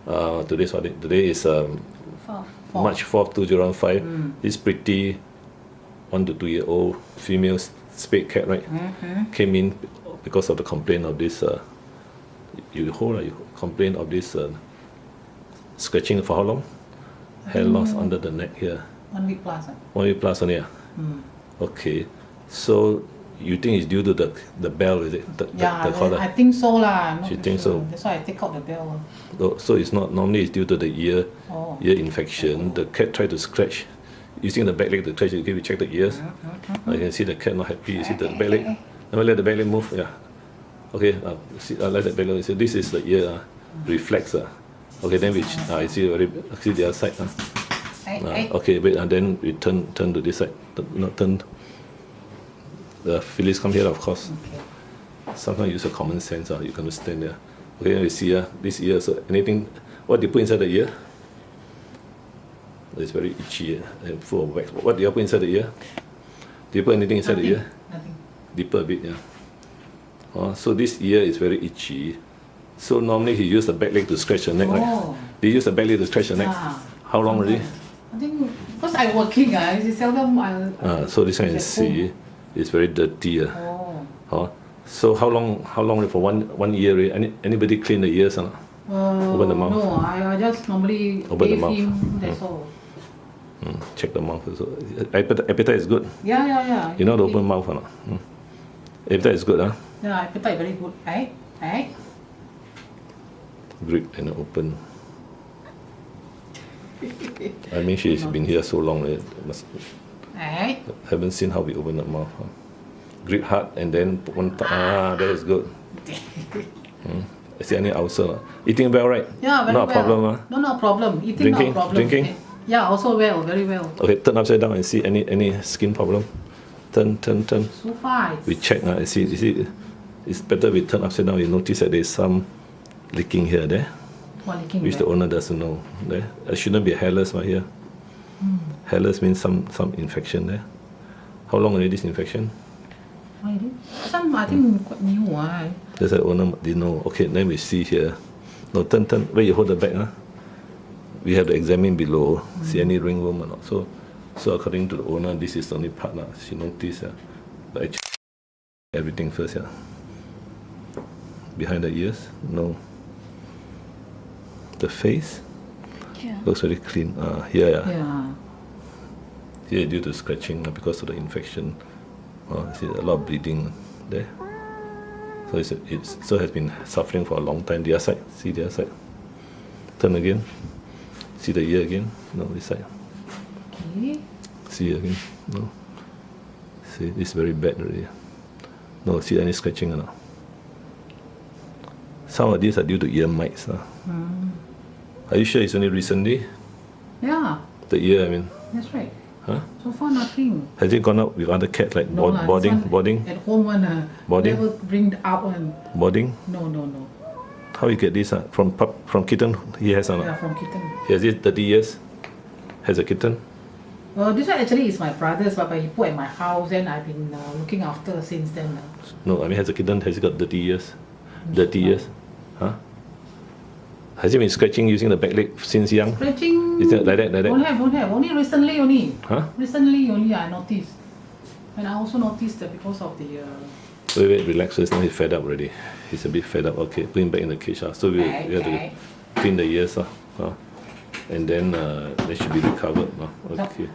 Today's what day? Today is March 4th, 2015. This pretty 1 to 2 year old female spayed cat, right? Came in because of the complaint of this. You complain of this scratching for how long? Hair loss under the neck here. 1 week plus. 1 week plus only. Okay. So you think it's due to the bell, is it? The collar? I think so lah. She thinks so. That's why I take out the bell. So it's not normally, it's due to the ear infection. The cat tried to scratch using the back leg to scratch. Okay, we check the ears. You can see the cat not happy. You see the back leg. Now let the back leg move. Yeah. Okay. Let the back leg. So this is the ear reflex. Okay. Then we see the other side. Okay. Wait. And then we turn to this side. Not turn. The Phyllis come here, of course. Sometimes use a common sense. You can understand there. Okay, we see this ear. So anything, what do you put inside the ear? It's very itchy and full of wax. What do you put inside the ear? Do you put anything inside the ear? Nothing. Deeper a bit, yeah. So this ear is very itchy. So normally he use the back leg to scratch the neck, right? Do you use the back leg to scratch the neck? How long already? I think because I'm working, it's seldom. So this one you see. It's very dirty. So how long for one year? Anybody clean the ears? Open the mouth? No, I just normally open the mouth. That's all. Check the mouth. So, appetite is good. Yeah. You know the open mouth or not? Appetite is good, huh? Yeah, appetite very good. Grip and open. I mean, she's been here so long. Haven't seen how we open the mouth. Grip hard and then put one. That is good. Is there any ulcer? Eating well, right? Yeah, very not a problem. No, no problem. Eating drinking, no problem. Drinking? Yeah, also well, very well. Okay, turn upside down and see any skin problem. Turn. So far. We check. You see, it's better we turn upside down. You notice that there's some leaking here, there. What leaking? Which the owner doesn't know. There, it shouldn't be hairless right here. Hairless means some infection there. How long already this infection? Some I think quite new. That's the owner didn't know. Okay, then we see here. No, turn. Where you hold the back, we have to examine below, see any ringworm or not. So according to the owner, this is the only part. She noticed. But actually, everything first. Behind the ears, no. The face looks very clean. Here. Here due to scratching because of the infection. See a lot of bleeding there. So it has been suffering for a long time. The other side, see the other side. Turn again. See the ear again. No, this side. Okay. See again. No. See, this is very bad already. No, see any scratching or not? Some of these are due to ear mites. Are you sure it's only recently? Yeah. The ear, I mean. That's right. So far nothing. Has it gone out with other cats like boarding? At home one. Boarding? Never bring out one. Boarding? No. How you get this? From kitten? He has Yeah, from kitten. He has it 30 years? Has a kitten? Well, this one actually is my brother's, but he put at my house and I've been looking after since then. No, I mean has a kitten, has it got 30 years? 30 years? Has he been scratching using the back leg since young? Scratching? Is it like that? Don't have. Only recently only. Recently only I noticed. And I also noticed that because of the... Wait, relax first. Now he's fed up already. He's a bit fed up. Okay, put him back in the cage. So we have to clean the ears. And then they should be recovered. Okay.